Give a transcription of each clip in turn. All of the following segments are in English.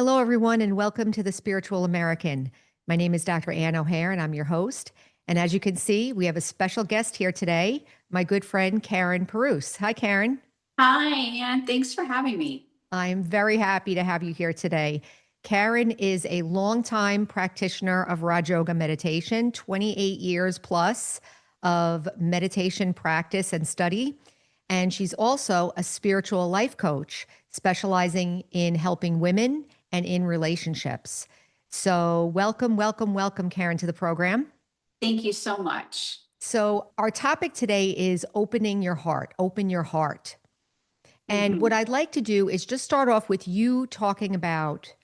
Hello, everyone, and welcome to The Spiritual American. My name is Dr. Ann O'Hare, and I'm your host. And as you can see, we have a special guest here today, my good friend, Karen Perusse. Hi, Karen. Hi, and thanks for having me. I'm very happy to have you here today. Karen is a longtime practitioner of Raj Yoga meditation, 28 years plus of meditation practice and study. And she's also a spiritual life coach, specializing in helping women and in relationships. So, welcome, Karen, to the program. Thank you so much. So, our topic today is opening your heart, open your heart. And what Mhm. I'd like to do is just start off with you talking about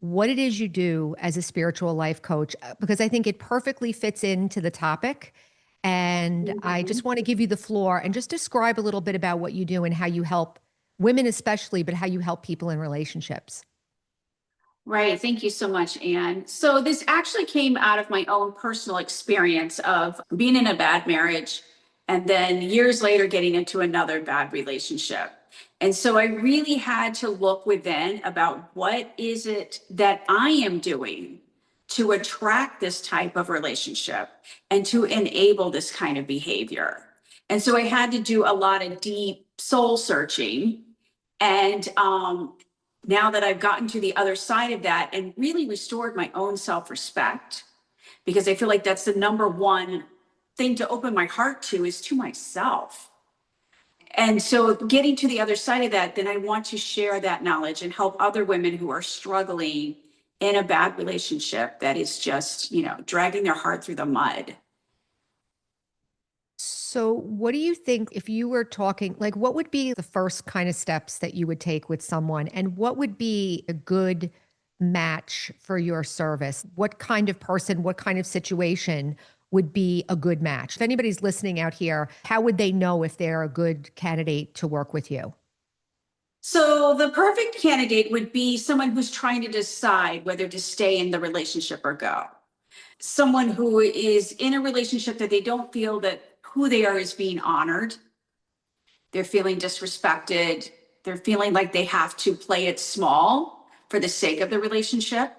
what it is you do as a spiritual life coach, because I think it perfectly fits into the topic. And I just Mhm. want to give you the floor and just describe a little bit about what you do and how you help women, especially, but how you help people in relationships. Right. Thank you so much, Anne. So, this actually came out of my own personal experience of being in a bad marriage and then years later getting into another bad relationship. And so, I really had to look within about what is it that I am doing to attract this type of relationship and to enable this kind of behavior. And so, I had to do a lot of deep soul searching and now that I've gotten to the other side of that and really restored my own self respect, because I feel like that's the number one thing to open my heart to is to myself. And so getting to the other side of that, then I want to share that knowledge and help other women who are struggling in a bad relationship that is just, dragging their heart through the mud. So, what do you think if you were talking, like, what would be the first kind of steps that you would take with someone? And what would be a good match for your service? What kind of person, what kind of situation would be a good match? If anybody's listening out here, how would they know if they're a good candidate to work with you? So the perfect candidate would be someone who's trying to decide whether to stay in the relationship or go. Someone who is in a relationship that they don't feel that who they are is being honored. They're feeling disrespected. They're feeling like they have to play it small for the sake of the relationship.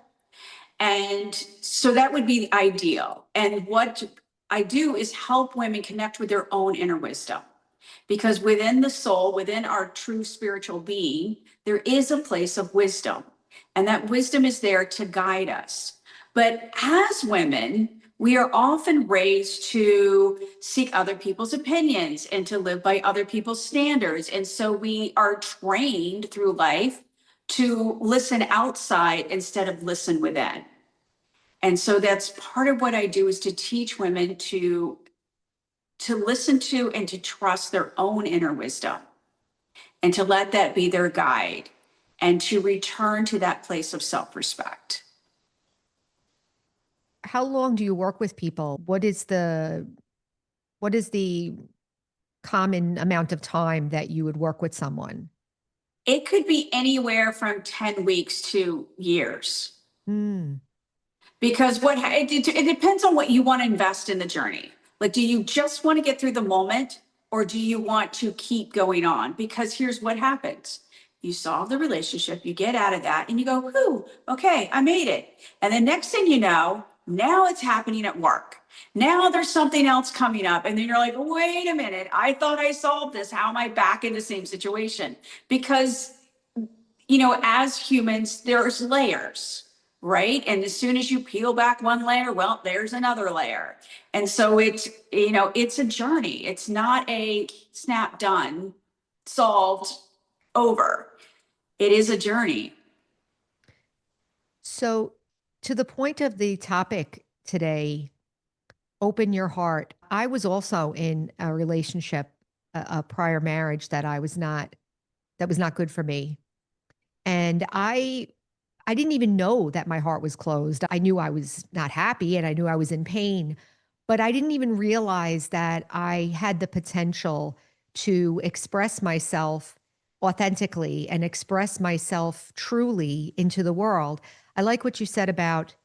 And so that would be the ideal. And what I do is help women connect with their own inner wisdom. Because within the soul, within our true spiritual being, there is a place of wisdom. And that wisdom is there to guide us. But as women, we are often raised to seek other people's opinions and to live by other people's standards. And so we are trained through life to listen outside instead of listen within. And so that's part of what I do is to teach women to listen to and to trust their own inner wisdom and to let that be their guide and to return to that place of self-respect. How long do you work with people? What is the common amount of time that you would work with someone? It could be anywhere from 10 weeks to years Hmm. because it depends on what you want to invest in the journey. Like, do you just want to get through the moment or do you want to keep going on? Because here's what happens. You solve the relationship, you get out of that and you go, whoo, okay, I made it. And the next thing you know, now it's happening at work. Now there's something else coming up. And then you're like, wait a minute, I thought I solved this. How am I back in the same situation? Because as humans, there's layers, right? And as soon as you peel back one layer, well, there's another layer. And so it's a journey. It's not a snap done, solved, over. It is a journey. So, to the point of the topic today, open your heart. I was also in a relationship, a prior marriage that was not good for me. And I didn't even know that my heart was closed. I knew I was not happy and I knew I was in pain, but I didn't even realize that I had the potential to express myself authentically and express myself truly into the world. I like what you said about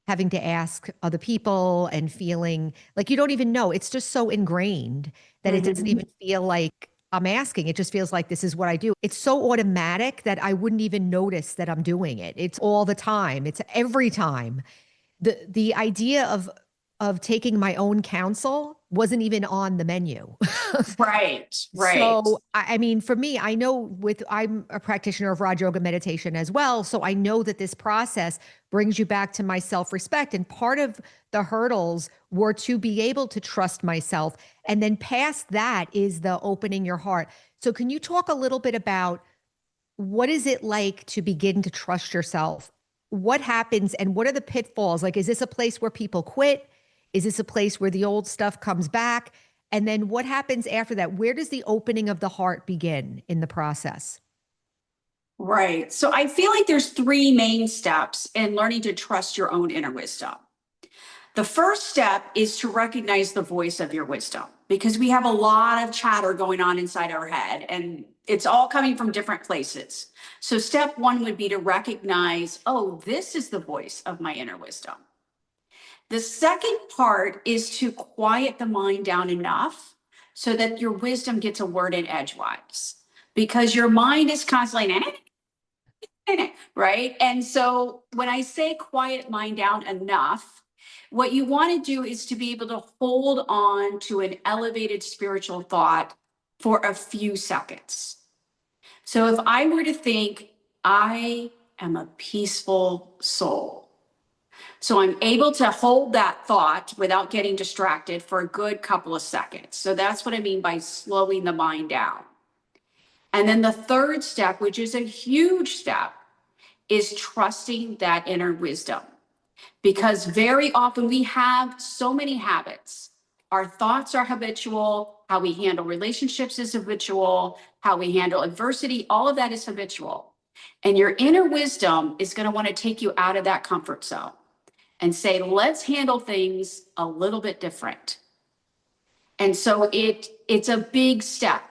having to ask other people and feeling like you don't even know. It's just so ingrained that it doesn't Mhm. even feel like I'm asking. It just feels like this is what I do. It's so automatic that I wouldn't even notice that I'm doing it. It's all the time. It's every time. The idea of taking my own counsel wasn't even on the menu. Right, right. So, I mean, for me, I know I'm a practitioner of Raj Yoga meditation as well. So I know that this process brings you back to my self-respect. And part of the hurdles were to be able to trust myself. And then past that is the opening your heart. So can you talk a little bit about what is it like to begin to trust yourself? What happens and what are the pitfalls? Like, is this a place where people quit? Is this a place where the old stuff comes back? And then what happens after that? Where does the opening of the heart begin in the process? Right. So I feel like there's three main steps in learning to trust your own inner wisdom. The first step is to recognize the voice of your wisdom because we have a lot of chatter going on inside our head and it's all coming from different places. So step one would be to recognize, oh, this is the voice of my inner wisdom. The second part is to quiet the mind down enough so that your wisdom gets a word in edgewise because your mind is constantly right? And so when I say quiet mind down enough, what you want to do is to be able to hold on to an elevated spiritual thought for a few seconds. So if I were to think, I am a peaceful soul. So I'm able to hold that thought without getting distracted for a good couple of seconds. So that's what I mean by slowing the mind down. And then the third step, which is a huge step, is trusting that inner wisdom. Because very often we have so many habits. Our thoughts are habitual. How we handle relationships is habitual. How we handle adversity, all of that is habitual. And your inner wisdom is going to want to take you out of that comfort zone and say, let's handle things a little bit different. And so it's a big step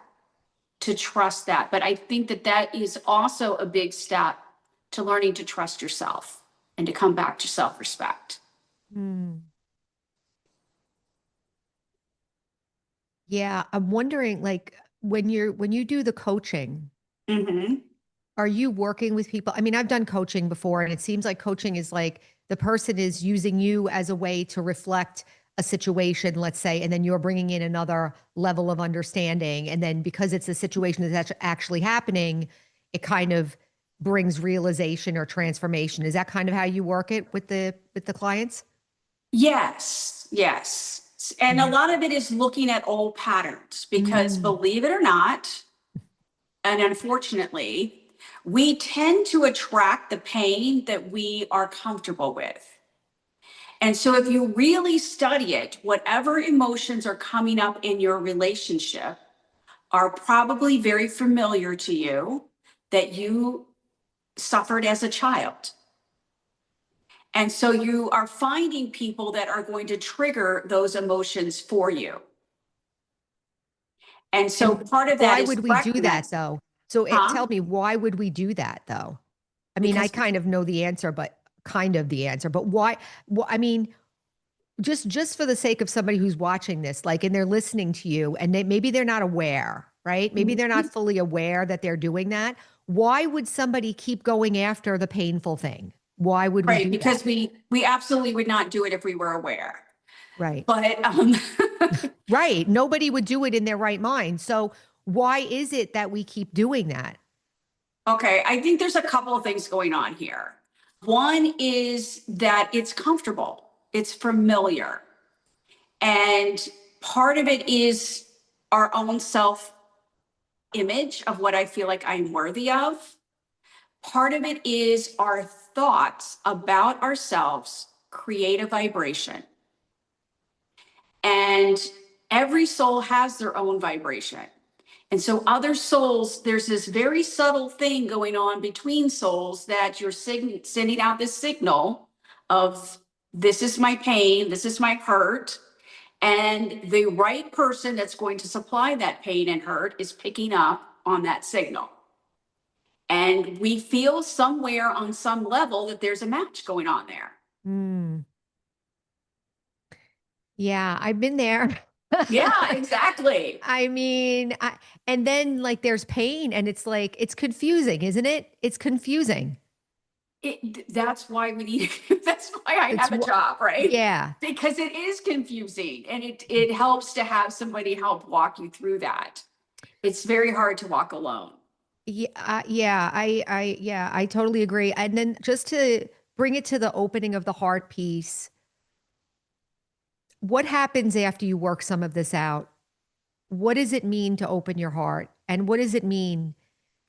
to trust that. But I think that is also a big step to learning to trust yourself and to come back to self-respect. Hmm. Yeah, I'm wondering, like, when you do the coaching, Mm-hmm. are you working with people? I mean, I've done coaching before, and it seems like coaching is like the person is using you as a way to reflect a situation, let's say, and then you're bringing in another level of understanding. And then because it's a situation that's actually happening, it kind of brings realization or transformation. Is that kind of how you work it with the clients? Yes, yes. And a Mhm. lot of it is looking at old patterns because Mm. believe it or not, and unfortunately, we tend to attract the pain that we are comfortable with. And so if you really study it, whatever emotions are coming up in your relationship are probably very familiar to you that you suffered as a child. And so you are finding people that are going to trigger those emotions for you. And so And part of that why is would we do that recognizing, though? So huh? tell me, why would we do that though? I mean, I Because kind of know the answer, but kind of the answer, but why? Well, I mean, just for the sake of somebody who's watching this, like, and they're listening to you, and maybe they're not aware, right? Maybe they're not fully aware that they're doing that. Why would somebody keep going after the painful thing? Why would we right, do that? because we absolutely would not do it if we were aware. Right. But Right. Nobody would do it in their right mind. So why is it that we keep doing that? okay, I think there's a couple of things going on here. One is that it's comfortable, it's familiar. And part of it is our own self image of what I feel like I'm worthy of. Part of it is our thoughts about ourselves create a vibration. And every soul has their own vibration. And so, other souls, there's this very subtle thing going on between souls that you're sending out this signal of this is my pain, this is my hurt. And the right person that's going to supply that pain and hurt is picking up on that signal. And we feel somewhere on some level that there's a match going on there. Hmm. Yeah, I've been there. Yeah, exactly. I mean, and then like there's pain and it's like, it's confusing, isn't it? It's confusing. That's why we need, that's why I It's have a what, job, right? yeah. Because it is confusing and it helps to have somebody help walk you through that. It's very hard to walk alone. Yeah, yeah, I totally agree. And then just to bring it to the opening of the heart piece, what happens after you work some of this out? What does it mean to open your heart? And what does it mean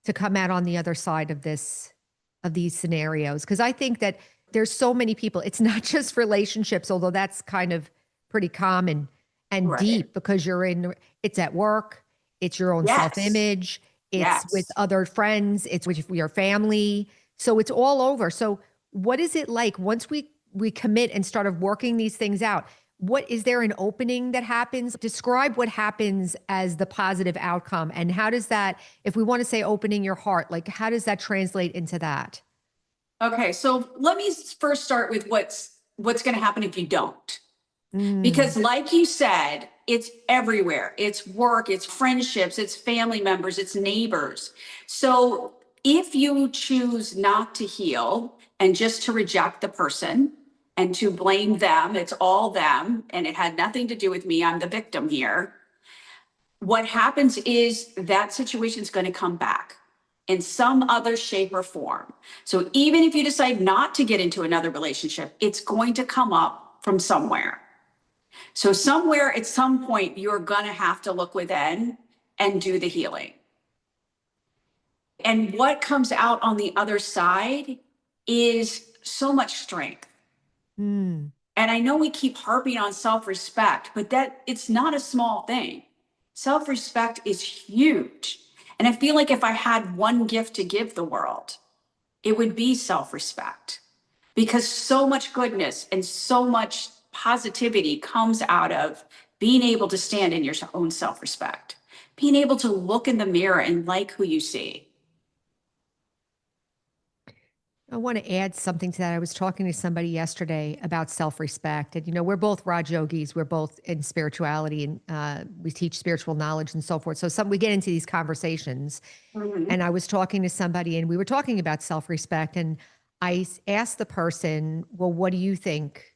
to come out on the other side of this, of these scenarios? Because I think that there's so many people, it's not just relationships, although that's kind of pretty common and Right. deep because it's at work, it's your own Yes. self-image, it's with Yes. other friends, it's with your family. So it's all over. So what is it like once we commit and started working these things out? What is there an opening that happens? Describe what happens as the positive outcome. And how does that, if we want to say opening your heart, like how does that translate into that? Okay, so let me first start with what's going to happen if you don't. Mm, Because like you said, it's everywhere. It's work, it's friendships, it's family members, it's neighbors. So if you choose not to heal and just to reject the person and to blame them, it's all them and it had nothing to do with me, I'm the victim here. What happens is that situation is going to come back in some other shape or form. So even if you decide not to get into another relationship, it's going to come up from somewhere. So somewhere at some point, you're going to have to look within and do the healing. And what comes out on the other side is so much strength. mm, And I know we keep harping on self-respect, but that it's not a small thing. Self-respect is huge. And I feel like if I had one gift to give the world, it would be self-respect because so much goodness and so much positivity comes out of being able to stand in your own self-respect, being able to look in the mirror and like who you see. I want to add something to that. I was talking to somebody yesterday about self-respect. And, we're both Raj yogis. We're both in spirituality and we teach spiritual knowledge and so forth. So we get into these conversations. Mhm. And I was talking to somebody and we were talking about self-respect. And asked the person, well, what do you think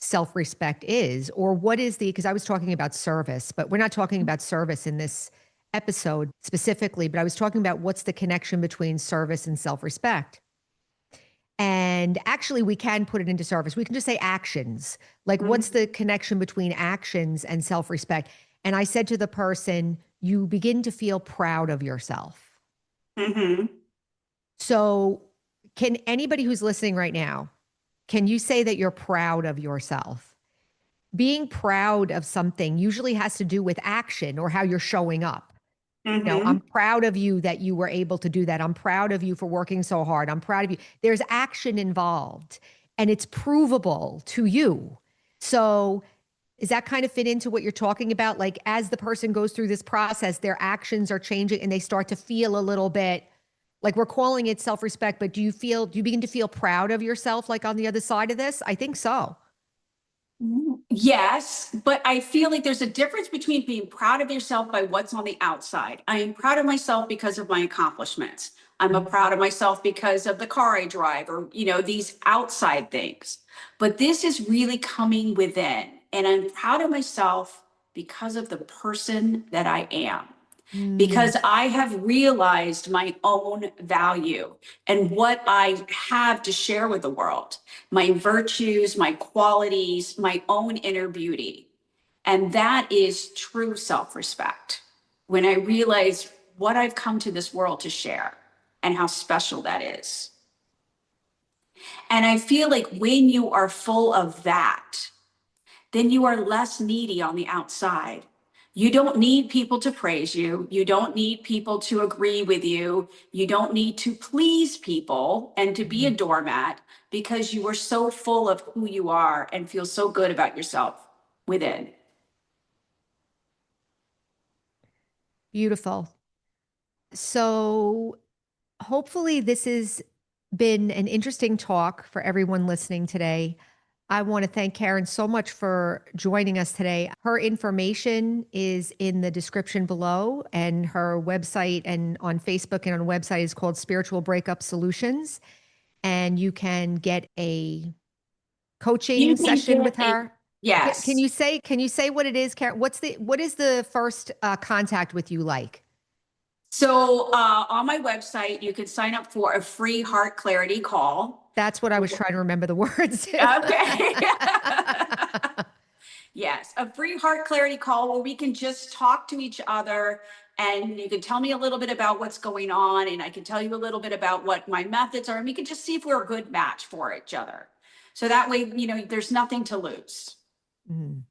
self-respect is? Or what is because I was talking about service, but we're not talking about service in this episode specifically, but I was talking about what's the connection between service and self-respect. And actually, we can put it into service. We can just say actions. Like, what's Mhm. the connection between actions and self respect? And I said to the person, you begin to feel proud of yourself. Mhm. So, can anybody who's listening right now, can you say that you're proud of yourself? Being proud of something usually has to do with action or how you're showing up. I'm Mhm. proud of you that you were able to do that. I'm proud of you for working so hard. I'm proud of you. There's action involved and it's provable to you. So, does that kind of fit into what you're talking about? Like, as the person goes through this process, their actions are changing and they start to feel a little bit like we're calling it self respect, but do you begin to feel proud of yourself like on the other side of this? I think so. Yes, but I feel like there's a difference between being proud of yourself by what's on the outside. I am proud of myself because of my accomplishments. I'm a proud of myself because of the car I drive or, these outside things. But this is really coming within. And I'm proud of myself because of the person that I am Mm, because I have realized my own value and what I have to share with the world, my virtues, my qualities, my own inner beauty. And that is true self respect. When I realize what I've come to this world to share and how special that is. And I feel like when you are full of that, then you are less needy on the outside. You don't need people to praise you. You don't need people to agree with you. You don't need to please people and to be a mhm. doormat because you are so full of who you are and feel so good about yourself within. Beautiful. So, hopefully, this has been an interesting talk for everyone listening today. I want to thank Karen so much for joining us today. Her information is in the description below, and her website and on Facebook and on website is called Spiritual Breakup Solutions. And you can get a coaching You can session get with a, her. yes. Can you say what it is, Karen? What is the first contact with you like? So on my website, you can sign up for a free heart clarity call. That's what I was trying to remember the words to. Okay. Yes, a free heart clarity call where we can just talk to each other, and you can tell me a little bit about what's going on, and I can tell you a little bit about what my methods are, and we can just see if we're a good match for each other. So that way, there's nothing to lose. Mhm.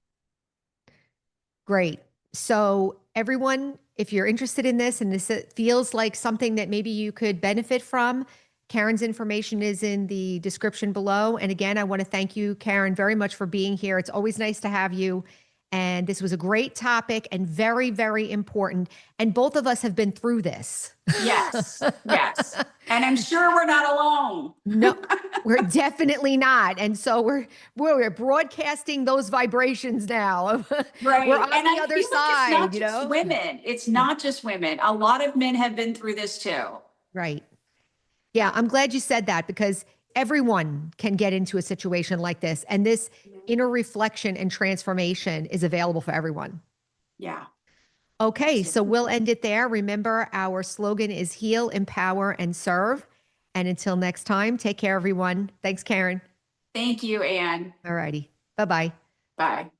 Great. So, everyone, if you're interested in this and this feels like something that maybe you could benefit from, Karen's information is in the description below. And again, I want to thank you, Karen, very much for being here. It's always nice to have you. And this was a great topic and very, very important. And both of us have been through this. Yes, yes. And I'm sure we're not alone. No, we're definitely not. And so we're broadcasting those vibrations now. We're Right. on And the I other feel like it's side, not you just know? women. It's not just women. A lot of men have been through this too. Right. Yeah, I'm glad you said that because everyone can get into a situation like this. And this inner reflection and transformation is available for everyone. Yeah. Okay, so Absolutely. we'll end it there. Remember, our slogan is heal, empower, and serve. And until next time, take care, everyone. Thanks, Karen. Thank you, Anne. All righty. Bye bye. Bye.